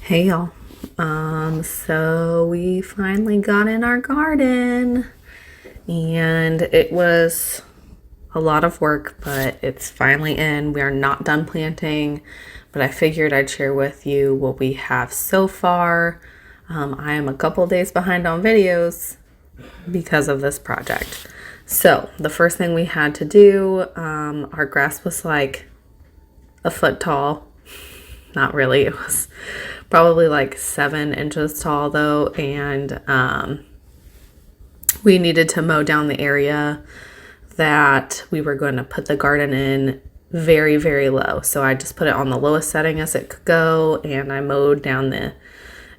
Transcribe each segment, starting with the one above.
Hey y'all. So we finally got in our garden and it was a lot of work, but it's finally in. We are not done planting, but I figured I'd share with you what we have so far. I am a couple days behind on videos because of this project. So the first thing we had to do, our grass was like a foot tall. Not really. It was probably like 7 inches tall though. And we needed to mow down the area that we were going to put the garden in very, very low. So I just put it on the lowest setting as it could go. And I mowed down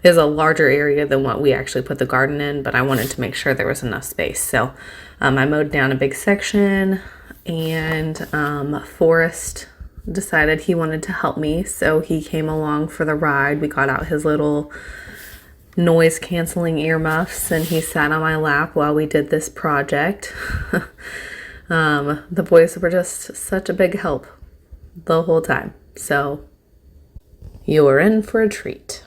is a larger area than what we actually put the garden in, but I wanted to make sure there was enough space. So I mowed down a big section, and Forrest decided he wanted to help me, so he came along for the ride. We got out his little noise canceling earmuffs and he sat on my lap while we did this project. The boys were just such a big help the whole time, so you were in for a treat.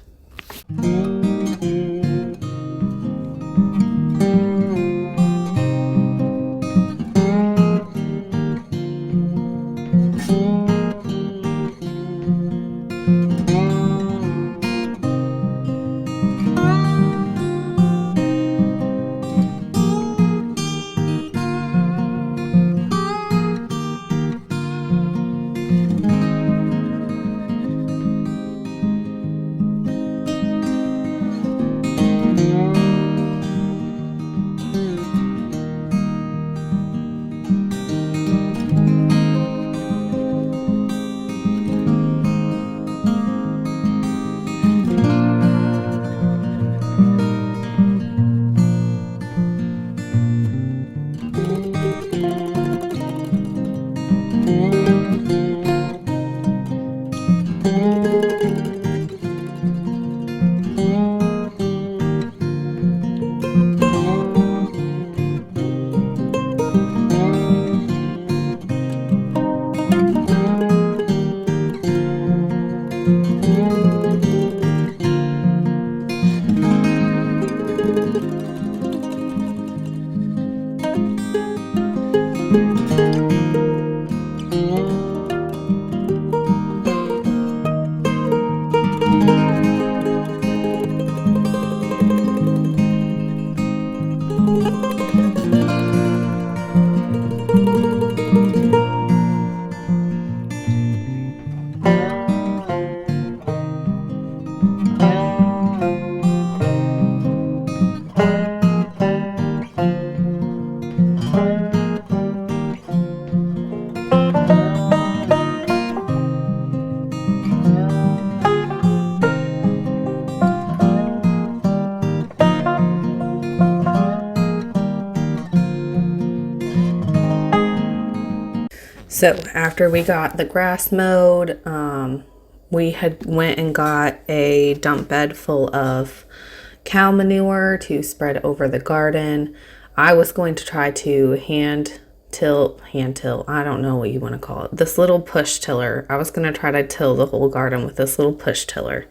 So after we got the grass mowed, we had went and got a dump bed full of cow manure to spread over the garden. I was going to try to hand till, I don't know what you want to call it, this little push tiller. I was going to try to till the whole garden with this little push tiller.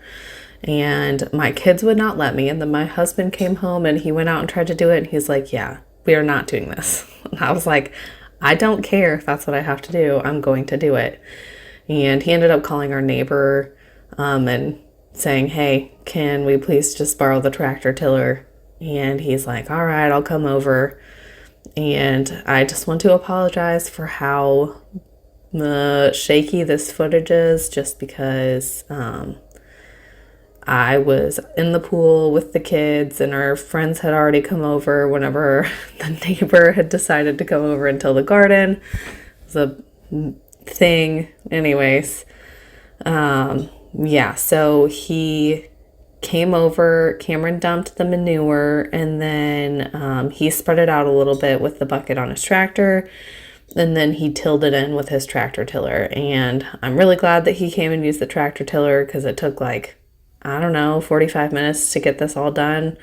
And my kids would not let me. And then my husband came home and he went out and tried to do it. And he's like, yeah, we are not doing this. And I was like, I don't care if that's what I have to do. I'm going to do it. And he ended up calling our neighbor and saying, hey, can we please just borrow the tractor tiller? And he's like, all right, I'll come over. And I just want to apologize for how shaky this footage is, just because I was in the pool with the kids and our friends had already come over whenever the neighbor had decided to come over and till the garden. It was a thing. Anyways, yeah, so he came over, Cameron dumped the manure, and then he spread it out a little bit with the bucket on his tractor, and then he tilled it in with his tractor tiller. And I'm really glad that he came and used the tractor tiller, because it took like, I don't know, 45 minutes to get this all done.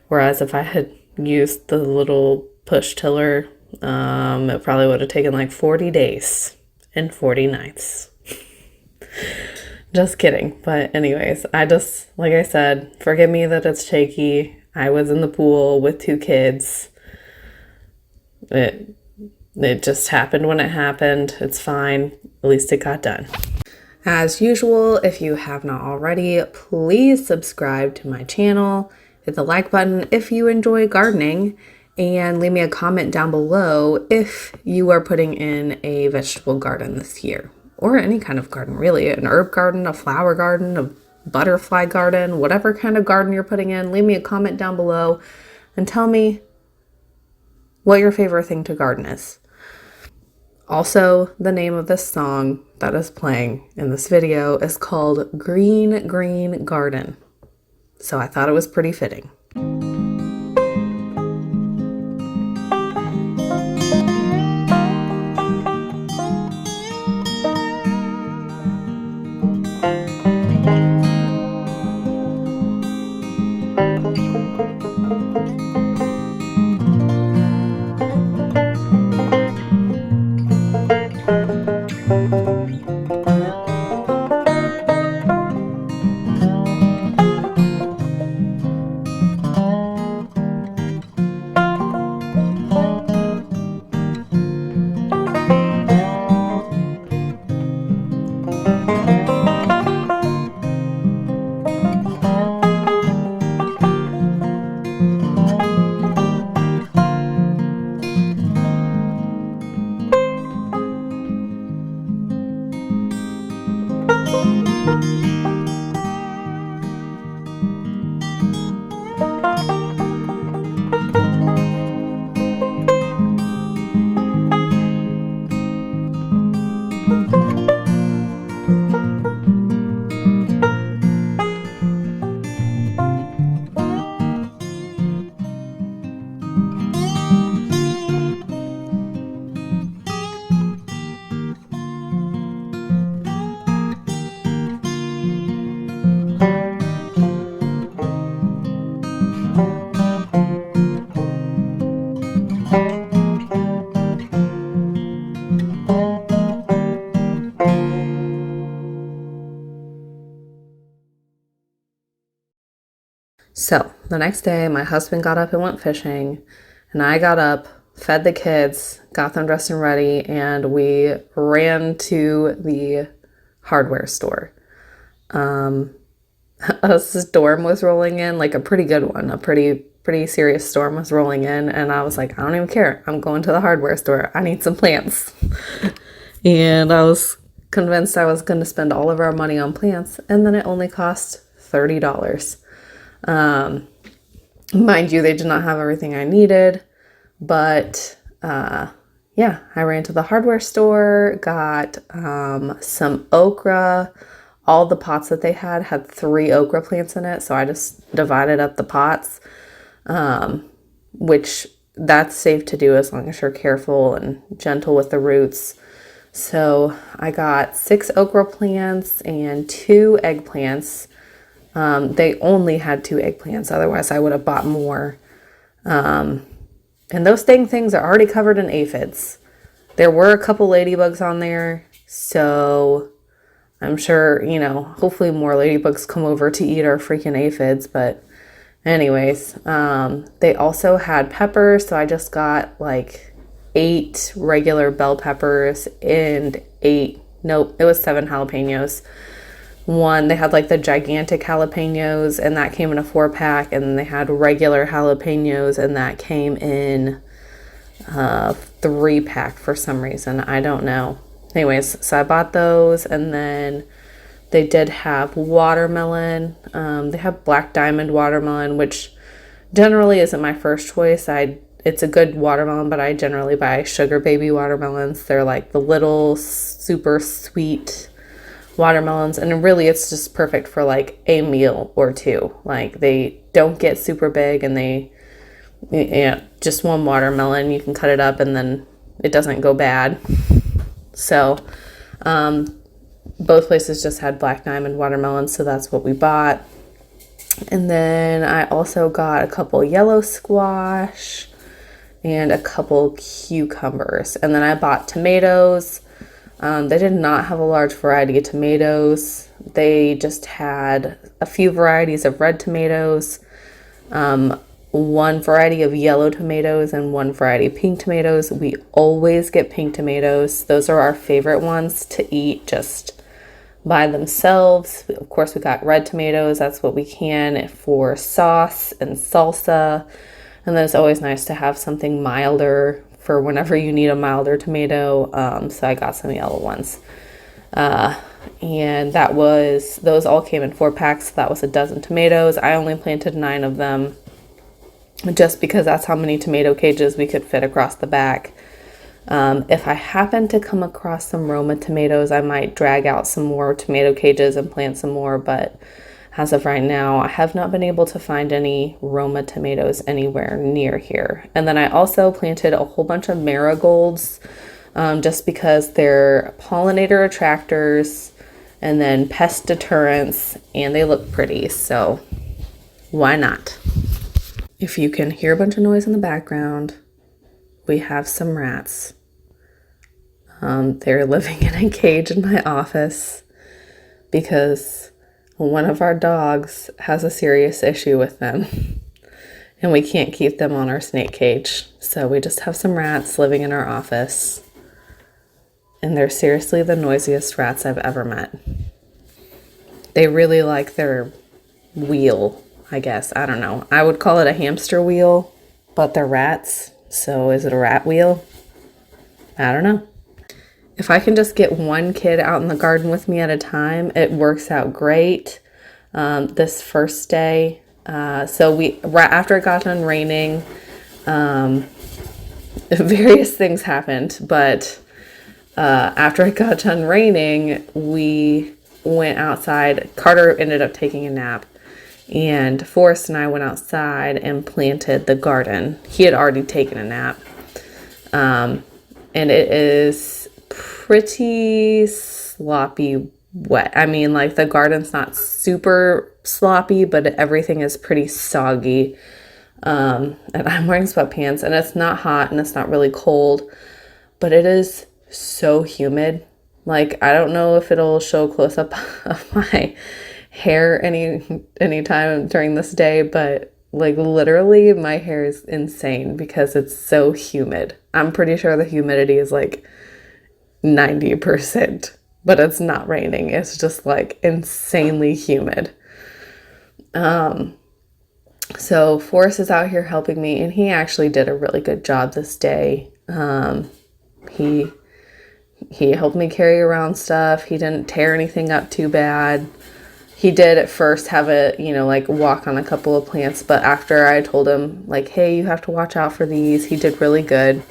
Whereas if I had used the little push tiller, it probably would have taken like 40 days and 40 nights. Just kidding. But anyways, like I said, forgive me that it's shaky. I was in the pool with 2 kids. It just happened when it happened. It's fine. At least it got done. As usual, if you have not already, please subscribe to my channel. Hit the like button if you enjoy gardening, and leave me a comment down below if you are putting in a vegetable garden this year, or any kind of garden really, an herb garden, a flower garden, a butterfly garden, whatever kind of garden you're putting in. Leave me a comment down below and tell me what your favorite thing to garden is. Also, the name of this song that is playing in this video is called Green Green Garden. So I thought it was pretty fitting. So the next day, my husband got up and went fishing, and I got up, fed the kids, got them dressed and ready, and we ran to the hardware store. A storm was rolling in, like a pretty good one, a pretty serious storm was rolling in, and I was like, I don't even care. I'm going to the hardware store. I need some plants. And I was convinced I was going to spend all of our money on plants, and then it only cost $30. Mind you, they did not have everything I needed, but yeah, I ran to the hardware store, got some okra. All the pots that they had 3 okra plants in it, so I just divided up the pots, which that's safe to do as long as you're careful and gentle with the roots. So I got 6 okra plants and 2 eggplants. They only had 2 eggplants, otherwise I would have bought more. And those dang things are already covered in aphids. There were a couple ladybugs on there, so I'm sure, you know, hopefully more ladybugs come over to eat our freaking aphids. But anyways, they also had peppers, so I just got like 8 regular bell peppers and 7 jalapenos. They had like the gigantic jalapenos, and that came in a 4-pack, and then they had regular jalapenos, and that came in a 3-pack for some reason. I don't know. Anyways, so I bought those, and then they did have watermelon. They have black diamond watermelon, which generally isn't my first choice. It's a good watermelon, but I generally buy sugar baby watermelons. They're like the little super sweet watermelons, and really it's just perfect for like a meal or 2. Like, they don't get super big, and just one watermelon, you can cut it up and then it doesn't go bad. So both places just had black diamond watermelons, so that's what we bought. And then I also got a couple yellow squash and a couple cucumbers, and then I bought tomatoes. They did not have a large variety of tomatoes. They just had a few varieties of red tomatoes, one variety of yellow tomatoes, and one variety of pink tomatoes. We always get pink tomatoes. Those are our favorite ones to eat just by themselves. Of course, we got red tomatoes. That's what we can for sauce and salsa. And then it's always nice to have something milder for whenever you need a milder tomato. So I got some yellow ones. And those all came in 4-packs. So that was a dozen tomatoes. I only planted 9 of them just because that's how many tomato cages we could fit across the back. If I happen to come across some Roma tomatoes, I might drag out some more tomato cages and plant some more, but as of right now, I have not been able to find any Roma tomatoes anywhere near here. And then I also planted a whole bunch of marigolds, just because they're pollinator attractors and then pest deterrents, and they look pretty, so why not? If you can hear a bunch of noise in the background, we have some rats. They're living in a cage in my office because one of our dogs has a serious issue with them and we can't keep them on our snake cage. So we just have some rats living in our office, and they're seriously the noisiest rats I've ever met. They really like their wheel, I guess. I don't know. I would call it a hamster wheel, but they're rats. So is it a rat wheel? I don't know. If I can just get one kid out in the garden with me at a time, it works out great. This first day, right after it got done raining, various things happened, but after it got done raining, we went outside. Carter ended up taking a nap, and Forrest and I went outside and planted the garden. He had already taken a nap, and it is pretty sloppy wet. I mean, like, the garden's not super sloppy, but everything is pretty soggy. And I'm wearing sweatpants, and it's not hot and it's not really cold, but it is so humid. Like, I don't know if it'll show close up of my hair any time during this day, but like, literally my hair is insane because it's so humid. I'm pretty sure the humidity is like 90%, but it's not raining. It's just like insanely humid. So Forrest is out here helping me, and he actually did a really good job this day. He helped me carry around stuff. He didn't tear anything up too bad. He did at first have like walk on a couple of plants, but after I told him, like, hey, you have to watch out for these, he did really good.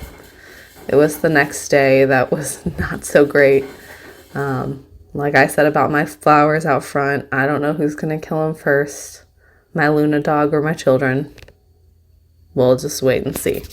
It was the next day that was not so great. Like I said about my flowers out front, I don't know who's going to kill them first, my Luna dog or my children. We'll just wait and see.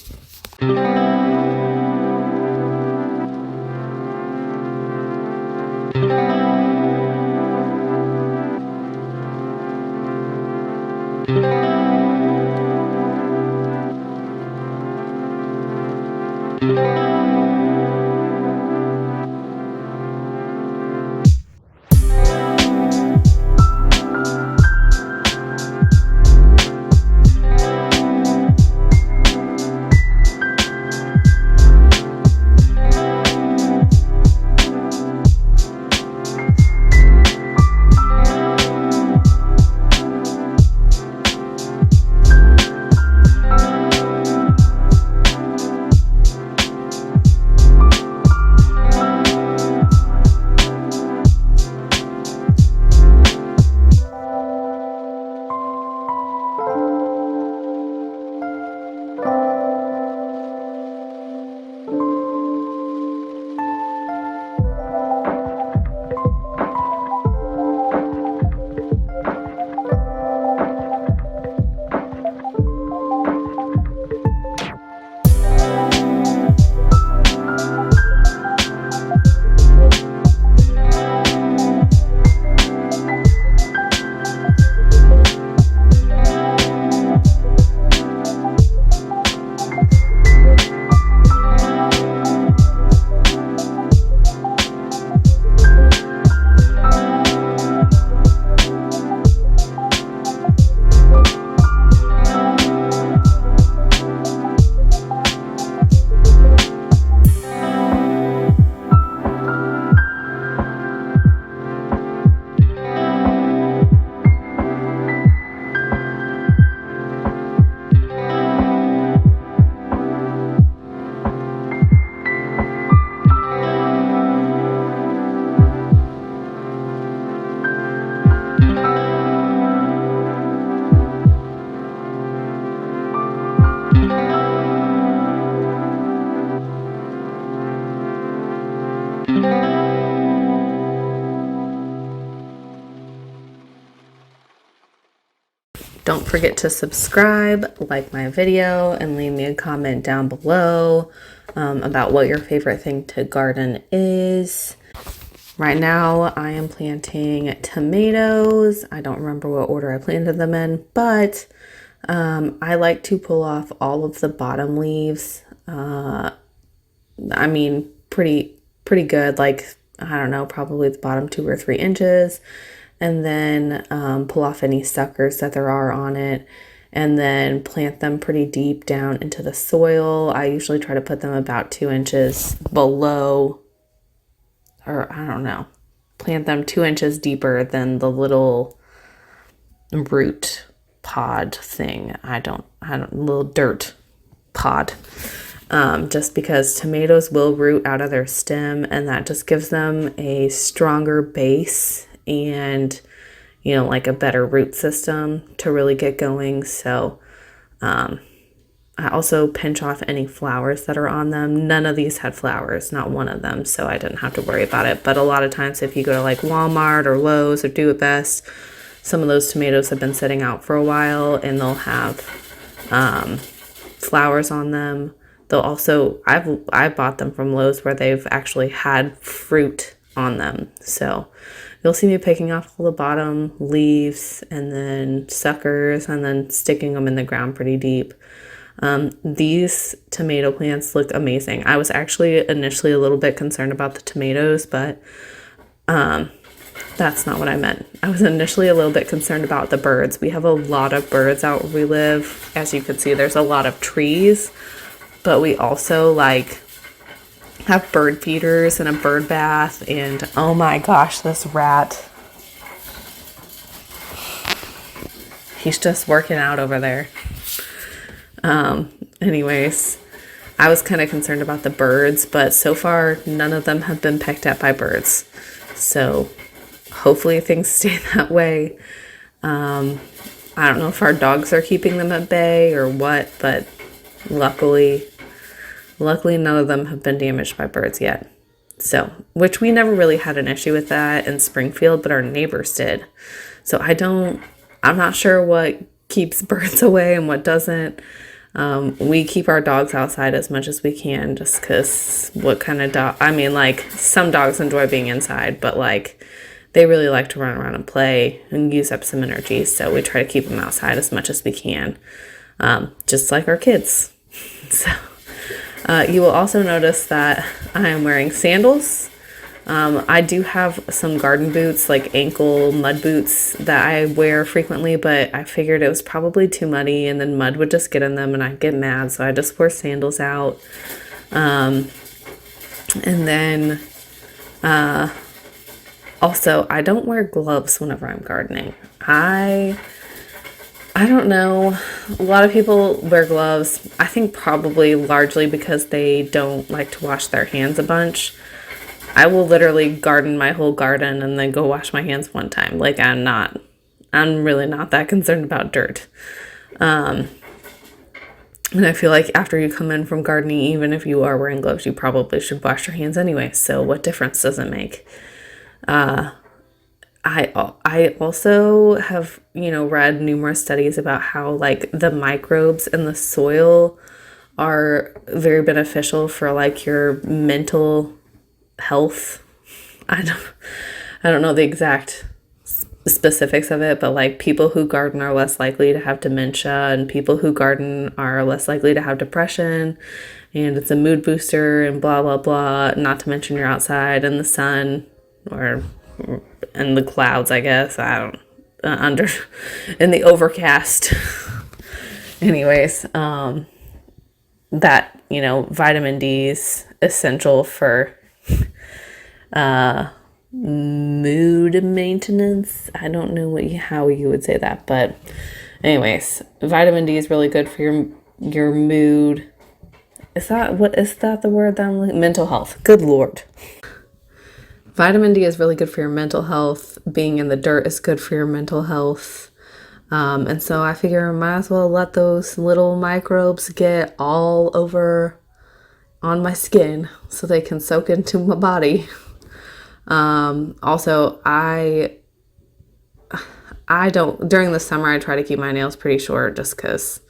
Don't forget to subscribe, like my video, and leave me a comment down below about what your favorite thing to garden is. Right now I am planting tomatoes. I don't remember what order I planted them in, but I like to pull off all of the bottom leaves. I mean, pretty good, like, I don't know, probably the bottom 2 or 3 inches, and then pull off any suckers that there are on it, and then plant them pretty deep down into the soil. I usually try to put them about 2 inches below, or I don't know, plant them 2 inches deeper than the little root pod thing. I don't little dirt pod. Just because tomatoes will root out of their stem, and that just gives them a stronger base and, you know, like a better root system to really get going. So I also pinch off any flowers that are on them. None of these had flowers, not one of them, so I didn't have to worry about it. But a lot of times if you go to like Walmart or Lowe's or Do It Best, some of those tomatoes have been sitting out for a while and they'll have flowers on them. They'll also, I bought them from Lowe's where they've actually had fruit on them. So you'll see me picking off all the bottom leaves and then suckers and then sticking them in the ground pretty deep. These tomato plants look amazing. I was actually initially a little bit concerned about the tomatoes, but that's not what I meant. I was initially a little bit concerned about the birds. We have a lot of birds out where we live. As you can see, there's a lot of trees. But we also like have bird feeders and a bird bath, and oh my gosh, this rat. He's just working out over there. Anyways, I was kind of concerned about the birds, but so far none of them have been pecked at by birds. So hopefully things stay that way. I don't know if our dogs are keeping them at bay or what, but luckily none of them have been damaged by birds yet. So, which we never really had an issue with that in Springfield, but our neighbors did. So I'm not sure what keeps birds away and what doesn't. We keep our dogs outside as much as we can just because what kind of dog, I mean, like, some dogs enjoy being inside, but like they really like to run around and play and use up some energy. So we try to keep them outside as much as we can, just like our kids. So you will also notice that I am wearing sandals. I do have some garden boots, like ankle mud boots that I wear frequently, but I figured it was probably too muddy and then mud would just get in them and I'd get mad. So I just wore sandals out. And then also I don't wear gloves whenever I'm gardening. I don't know. A lot of people wear gloves. I think probably largely because they don't like to wash their hands a bunch. I will literally garden my whole garden and then go wash my hands one time. Like, I'm really not that concerned about dirt. And I feel like after you come in from gardening, even if you are wearing gloves, you probably should wash your hands anyway. So what difference does it make? I also have, read numerous studies about how like the microbes in the soil are very beneficial for like your mental health. I don't know the exact specifics of it, but like people who garden are less likely to have dementia, and people who garden are less likely to have depression, and it's a mood booster and blah blah blah, not to mention you're outside in the sun or in the clouds, I guess. I don't under in the overcast. Anyways, that vitamin D is essential for mood maintenance. I don't know how you would say that, but anyways, vitamin D is really good for your mood. Is that the word that I'm looking? Mental health. Good Lord. Vitamin D is really good for your mental health. Being in the dirt is good for your mental health. And so I figure I might as well let those little microbes get all over on my skin so they can soak into my body. Also, I I don't, during the summer, I try to keep my nails pretty short just because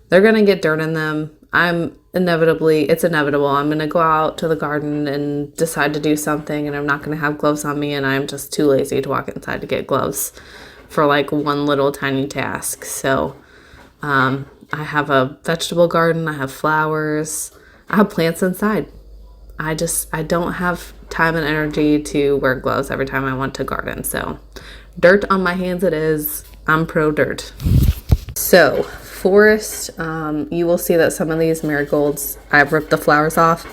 they're going to get dirt in them. It's inevitable. I'm going to go out to the garden and decide to do something, and I'm not going to have gloves on me, and I'm just too lazy to walk inside to get gloves for like one little tiny task. So I have a vegetable garden. I have flowers. I have plants inside. I don't have time and energy to wear gloves every time I want to garden. So dirt on my hands it is. I'm pro dirt. So forest, you will see that some of these marigolds, I've ripped the flowers off.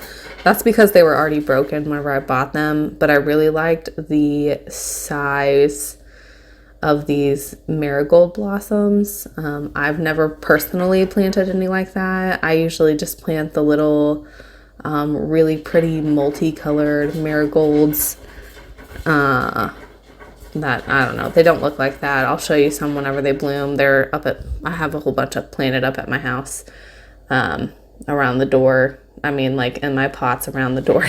That's because they were already broken whenever I bought them, but I really liked the size of these marigold blossoms. I've never personally planted any like that. I usually just plant the little really pretty multicolored marigolds that, I don't know, they don't look like that. I'll show you some whenever they bloom. I have a whole bunch of planted up at my house around the door. I mean, like in my pots around the door.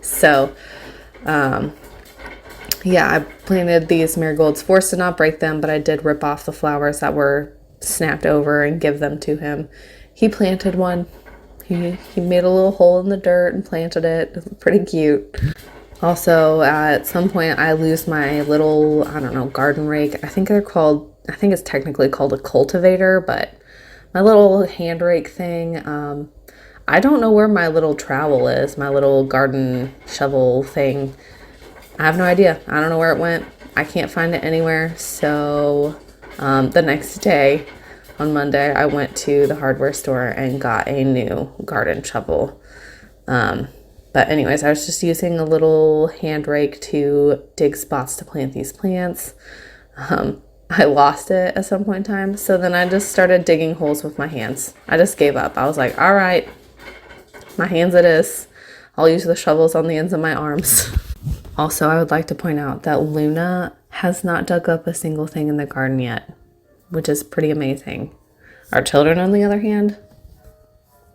So yeah, I planted these marigolds, forced to not break them, but I did rip off the flowers that were snapped over and give them to him. He planted one. He made a little hole in the dirt and planted it. It was pretty cute. Also, at some point, I lose my little, I don't know, garden rake. I think it's technically called a cultivator, but my little hand rake thing, I don't know where my little trowel is, my little garden shovel thing. I have no idea. I don't know where it went. I can't find it anywhere. So the next day, on Monday, I went to the hardware store and got a new garden shovel. But anyways, I was just using a little hand rake to dig spots to plant these plants. I lost it at some point in time. So then I just started digging holes with my hands. I just gave up. I was like, all right, my hands it is. I'll use the shovels on the ends of my arms. Also, I would like to point out that Luna has not dug up a single thing in the garden yet, which is pretty amazing. Our children, on the other hand,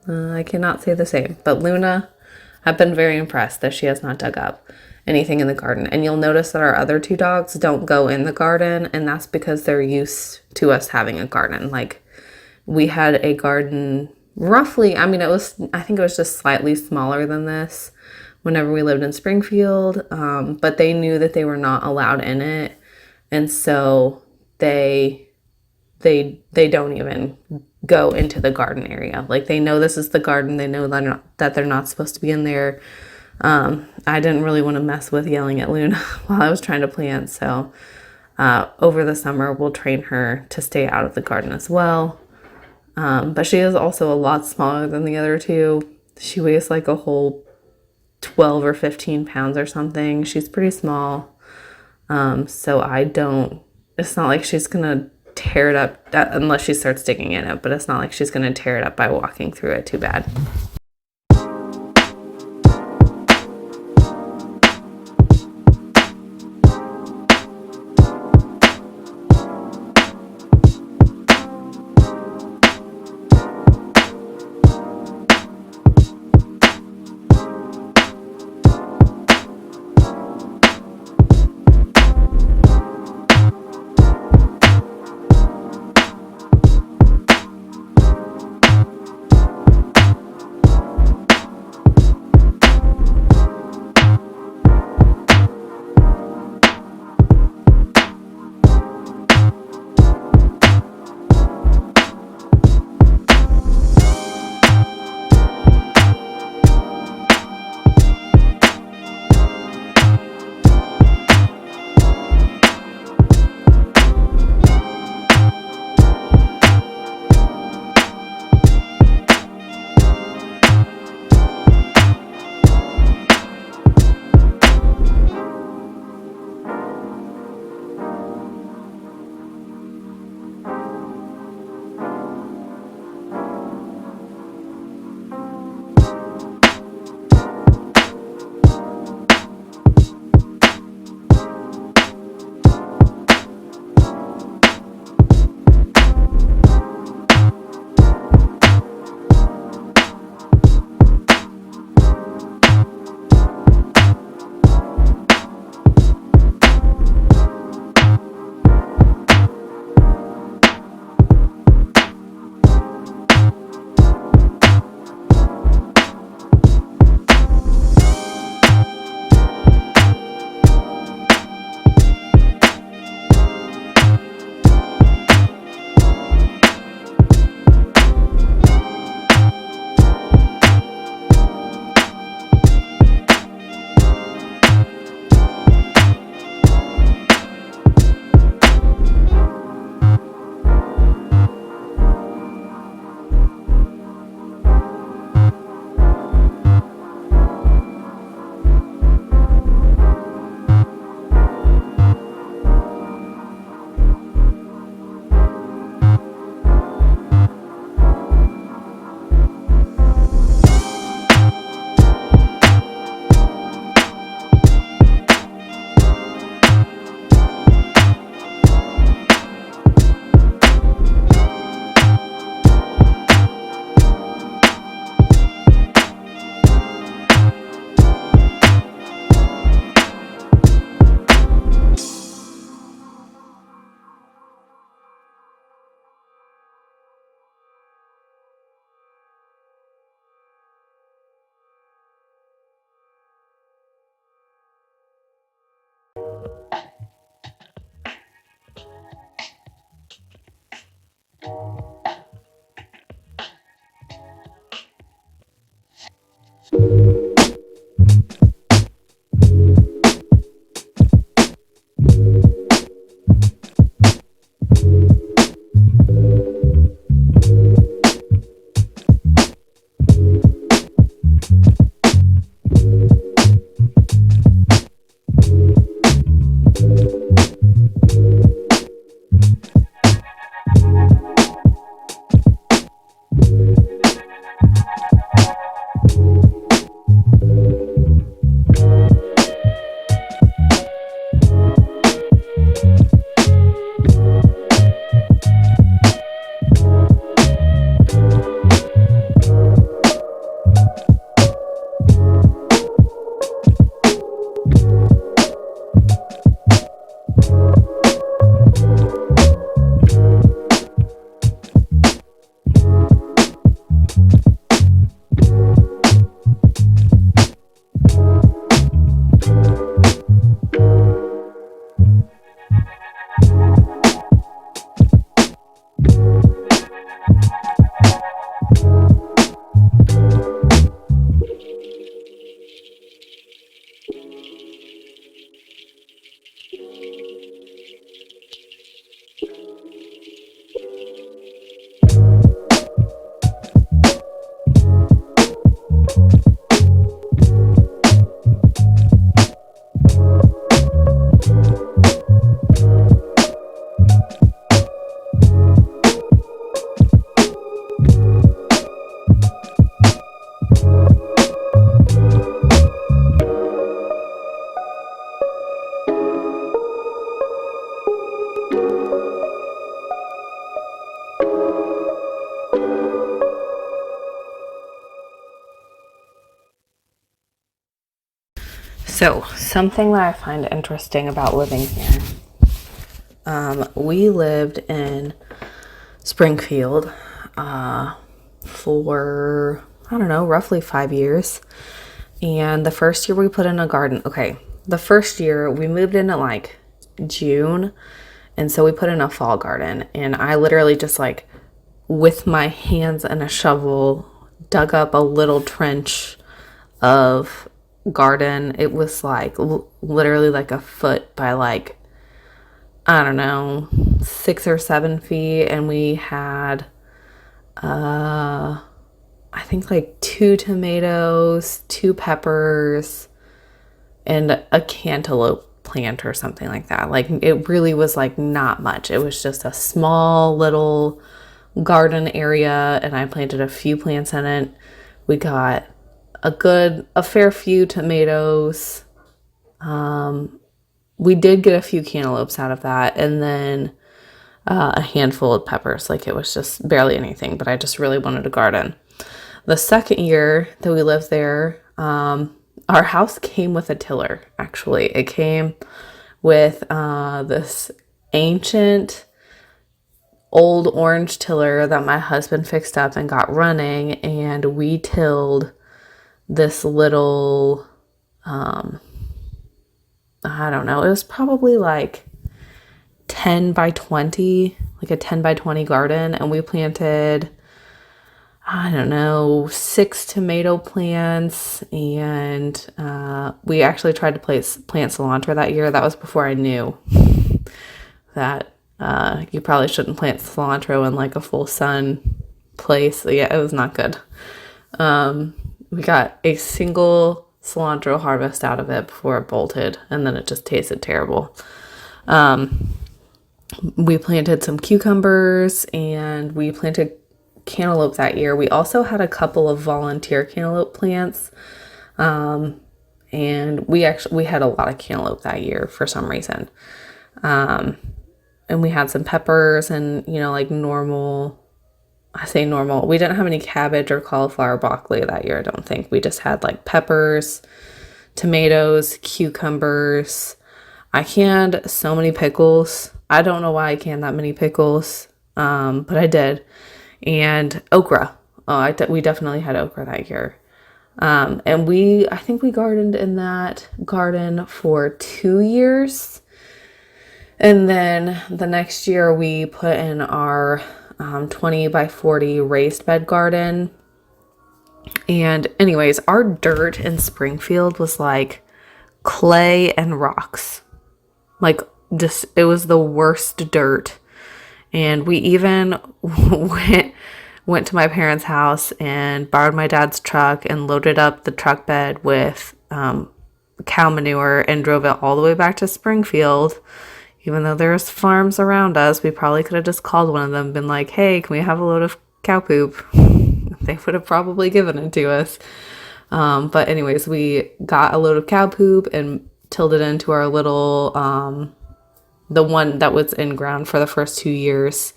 I cannot say the same. But Luna, I've been very impressed that she has not dug up anything in the garden. And you'll notice that our other two dogs don't go in the garden, and that's because they're used to us having a garden. Like, we had a garden roughly, I think it was just slightly smaller than this whenever we lived in Springfield, but they knew that they were not allowed in it, and so they don't even go into the garden area. Like, they know this is the garden. They know that they're not supposed to be in there. I didn't really want to mess with yelling at Luna while I was trying to plant. So over the summer, we'll train her to stay out of the garden as well. But she is also a lot smaller than the other two. She weighs like a whole 12 or 15 pounds or something. She's pretty small. So it's not like she's going to tear it up unless she starts digging in it, but it's not like she's going to tear it up by walking through it too bad. So, something that I find interesting about living here. We lived in Springfield for, I don't know, roughly 5 years. And the first year we put in a garden. Okay, the first year we moved in at like June. And so we put in a fall garden. And I literally just like, with my hands and a shovel, dug up a little trench of garden. It was like literally like a foot by like, I don't know, 6 or 7 feet. And we had, I think like 2 tomatoes, 2 peppers, and a cantaloupe plant or something like that. Like it really was like not much. It was just a small little garden area, and I planted a few plants in it. We got a fair few tomatoes. We did get a few cantaloupes out of that, and then a handful of peppers. Like it was just barely anything, but I just really wanted a garden. The second year that we lived there, our house came with a tiller, actually. It came with this ancient old orange tiller that my husband fixed up and got running, and we tilled this little, I don't know, it was probably like 10 by 20, like a 10 by 20 garden, and we planted, I don't know, 6 tomato plants, and we actually tried to plant cilantro that year. That was before I knew that you probably shouldn't plant cilantro in like a full sun place. Yeah, it was not good. We got a single cilantro harvest out of it before it bolted, and then it just tasted terrible. We planted some cucumbers, and we planted cantaloupe that year. We also had a couple of volunteer cantaloupe plants, and we had a lot of cantaloupe that year for some reason. And we had some peppers and, like normal, I say normal, we didn't have any cabbage or cauliflower broccoli that year, I don't think. We just had like peppers, tomatoes, cucumbers. I canned so many pickles. I don't know why I canned that many pickles, but I did. And okra. We definitely had okra that year. And I think we gardened in that garden for 2 years. And then the next year we put in our 20 by 40 raised bed garden. And anyways, our dirt in Springfield was like clay and rocks. Like, just, it was the worst dirt. And we even went to my parents' house and borrowed my dad's truck and loaded up the truck bed with cow manure and drove it all the way back to Springfield. Even though there's farms around us, we probably could have just called one of them and been like, hey, can we have a load of cow poop? They would have probably given it to us. But anyways, we got a load of cow poop and tilled it into our little, the one that was in ground for the first 2 years.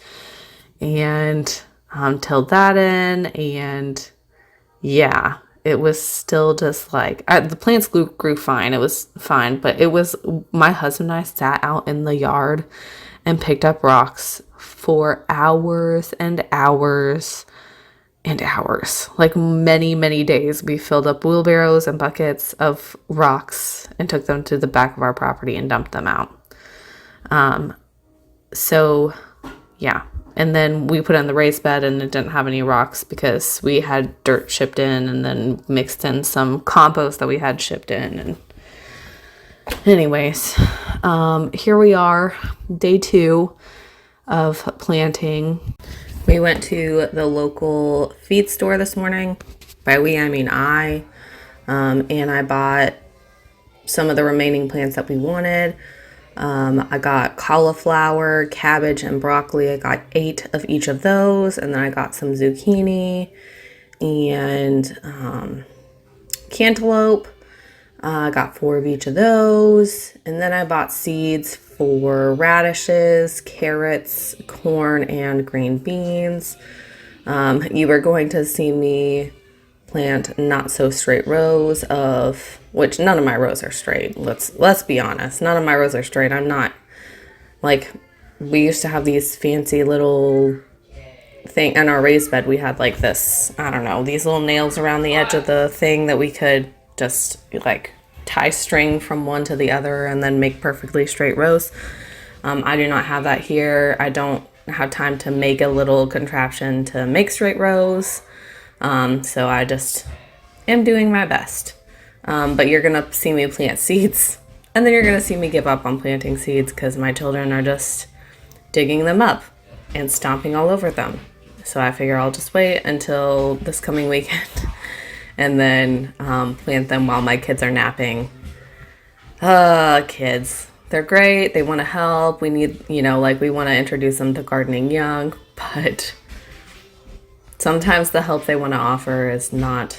And tilled that in. And yeah, it was still just like, the plants grew fine. It was fine. But it was, my husband and I sat out in the yard and picked up rocks for hours and hours and hours. Like many, many days. We filled up wheelbarrows and buckets of rocks and took them to the back of our property and dumped them out. So yeah. And then we put in the raised bed and it didn't have any rocks because we had dirt shipped in and then mixed in some compost that we had shipped in. And anyways, here we are, day 2 of planting. We went to the local feed store this morning. By we, I mean I. And I bought some of the remaining plants that we wanted. I got cauliflower, cabbage, and broccoli. I got 8 of each of those. And then I got some zucchini and cantaloupe. I got 4 of each of those. And then I bought seeds for radishes, carrots, corn, and green beans. You were going to see me plant not so straight rows of, which none of my rows are straight. Let's be honest. None of my rows are straight. I'm not, like, we used to have these fancy little thing in our raised bed. We had like this, I don't know, these little nails around the edge of the thing that we could just like tie string from one to the other and then make perfectly straight rows. I do not have that here. I don't have time to make a little contraption to make straight rows. So I just am doing my best. But you're going to see me plant seeds, and then you're going to see me give up on planting seeds because my children are just digging them up and stomping all over them. So I figure I'll just wait until this coming weekend and then plant them while my kids are napping. Kids. They're great. They want to help. We need, we want to introduce them to gardening young, but sometimes the help they want to offer is not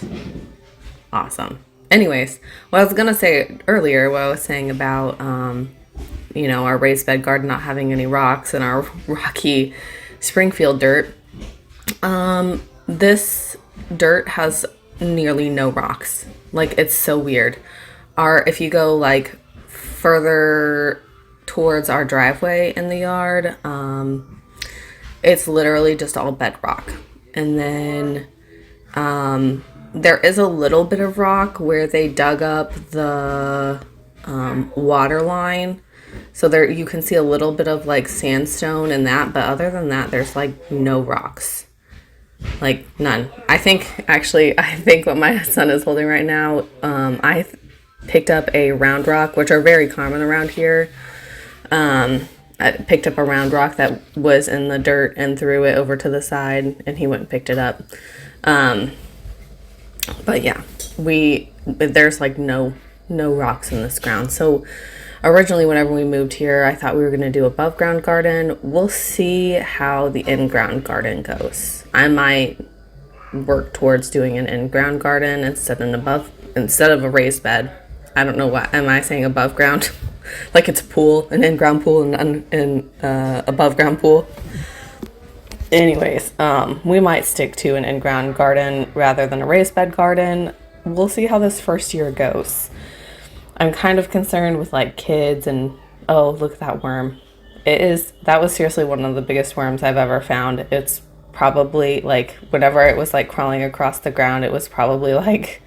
awesome. Anyways, what I was going to say earlier, what I was saying about, our raised bed garden not having any rocks and our rocky Springfield dirt. This dirt has nearly no rocks. Like, it's so weird. If you go like further towards our driveway in the yard, it's literally just all bedrock. And then there is a little bit of rock where they dug up the water line. So there you can see a little bit of like sandstone and that, but other than that, there's like no rocks. Like none. I think what my son is holding right now, I picked up a round rock, which are very common around here. I picked up a round rock that was in the dirt and threw it over to the side, and he went and picked it up. But yeah, there's like no rocks in this ground. So originally, whenever we moved here, I thought we were going to do above ground garden. We'll see how the in-ground garden goes. I might work towards doing an in-ground garden instead of a raised bed. I don't know what. Am I saying above ground? Like it's a pool, an in-ground pool and above ground pool. Anyways, we might stick to an in-ground garden rather than a raised bed garden. We'll see how this first year goes. I'm kind of concerned with like kids and, oh, look at that worm. That was seriously one of the biggest worms I've ever found. It's probably like, whenever it was like crawling across the ground, it was probably like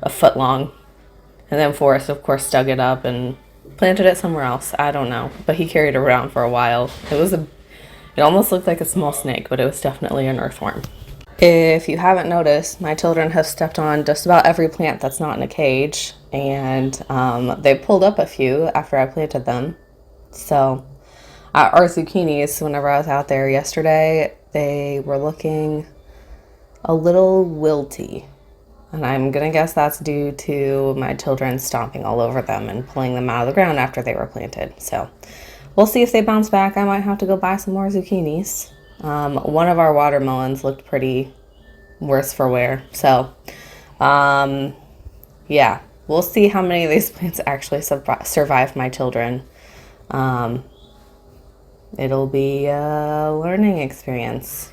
a foot long. And then Forrest, of course, dug it up and planted it somewhere else. I don't know. But he carried it around for a while. It almost looked like a small snake, but it was definitely an earthworm. If you haven't noticed, my children have stepped on just about every plant that's not in a cage. And they pulled up a few after I planted them. So our zucchinis, whenever I was out there yesterday, they were looking a little wilty. And I'm going to guess that's due to my children stomping all over them and pulling them out of the ground after they were planted. So we'll see if they bounce back. I might have to go buy some more zucchinis. One of our watermelons looked pretty worse for wear. So, yeah, we'll see how many of these plants actually survive my children. It'll be a learning experience.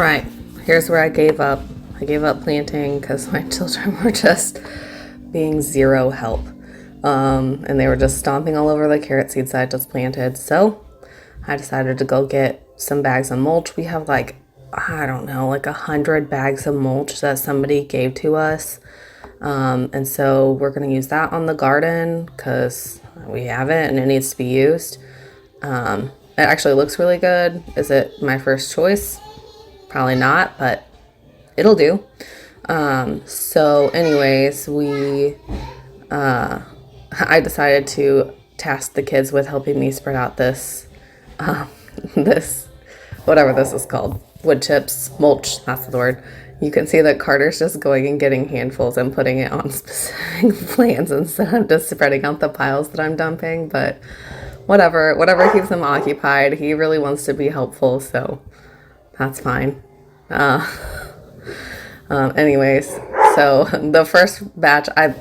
right, here's where I gave up. I gave up planting because my children were just being zero help. And they were just stomping all over the carrot seeds that I just planted. So I decided to go get some bags of mulch. We have like, I don't know, like 100 bags of mulch that somebody gave to us. And so we're going to use that on the garden because we have it and it needs to be used. It actually looks really good. Is it my first choice? Probably not, but it'll do. So anyways, I decided to task the kids with helping me spread out this, whatever this is called, wood chips, mulch, that's the word. You can see that Carter's just going and getting handfuls and putting it on specific plants instead of just spreading out the piles that I'm dumping, but whatever keeps him occupied. He really wants to be helpful, so that's fine. Anyways, so the first batch, I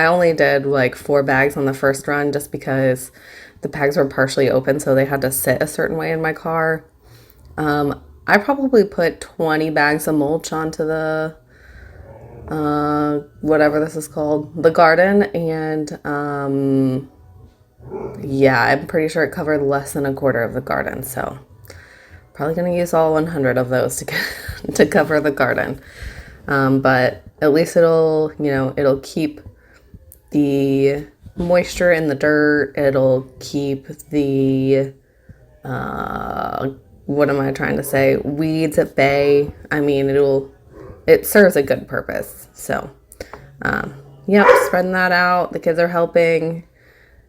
only did like 4 bags on the first run just because the bags were partially open, so they had to sit a certain way in my car. I probably put 20 bags of mulch onto the, whatever this is called, the garden, and, yeah, I'm pretty sure it covered less than a quarter of the garden, so probably going to use all 100 of those to cover the garden. But at least it'll keep the moisture in the dirt. It'll keep the, what am I trying to say? Weeds at bay. I mean, it serves a good purpose. So, yep, spreading that out. The kids are helping.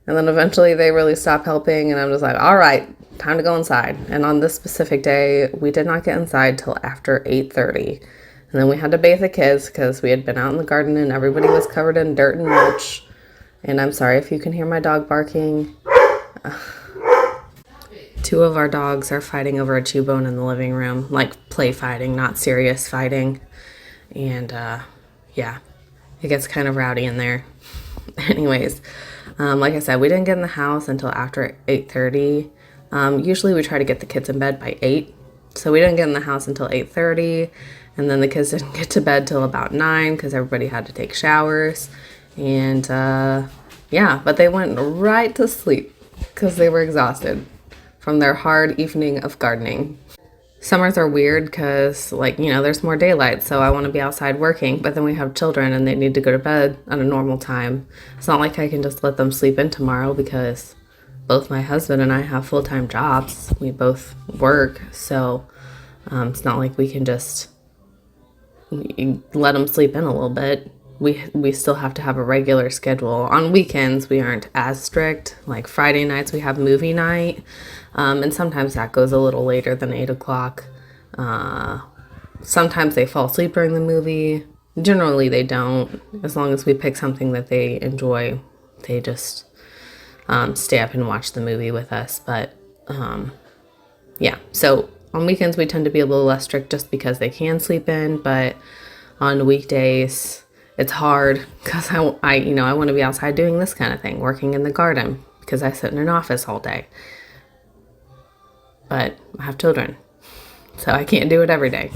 And then eventually they really stop helping. And I'm just like, all right, time to go inside. And on this specific day, we did not get inside till after 8:30. And then we had to bathe the kids because we had been out in the garden and everybody was covered in dirt and mulch. And I'm sorry if you can hear my dog barking. 2 of our dogs are fighting over a chew bone in the living room, like play fighting, not serious fighting. And yeah, it gets kind of rowdy in there. Anyways, like I said, we didn't get in the house until after 8:30. Usually we try to get the kids in bed by 8. So we didn't get in the house until 8:30. And then the kids didn't get to bed till about 9 because everybody had to take showers. And yeah, but they went right to sleep because they were exhausted from their hard evening of gardening. Summers are weird because, like, there's more daylight, so I want to be outside working, but then we have children and they need to go to bed at a normal time. It's not like I can just let them sleep in tomorrow because both my husband and I have full-time jobs. We both work, so it's not like we can just let them sleep in a little bit. We still have to have a regular schedule. On weekends, we aren't as strict. Like Friday nights, we have movie night. And sometimes that goes a little later than 8 o'clock. Sometimes they fall asleep during the movie. Generally, they don't. As long as we pick something that they enjoy, they just stay up and watch the movie with us. But yeah, so on weekends, we tend to be a little less strict just because they can sleep in. But on weekdays, it's hard because I want to be outside doing this kind of thing, working in the garden, because I sit in an office all day. But I have children, so I can't do it every day.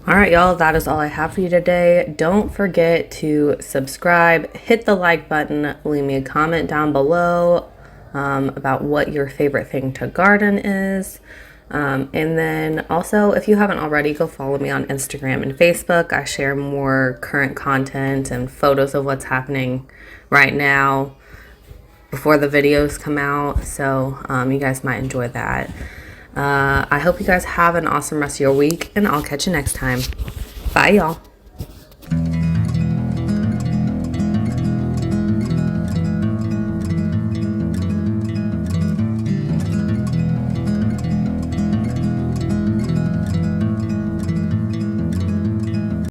All right, y'all, that is all I have for you today. Don't forget to subscribe, hit the like button, leave me a comment down below about what your favorite thing to garden is. And then also, if you haven't already, go follow me on Instagram and Facebook. I share more current content and photos of what's happening right now before the videos come out. So you guys might enjoy that. I hope you guys have an awesome rest of your week, and I'll catch you next time. Bye, y'all.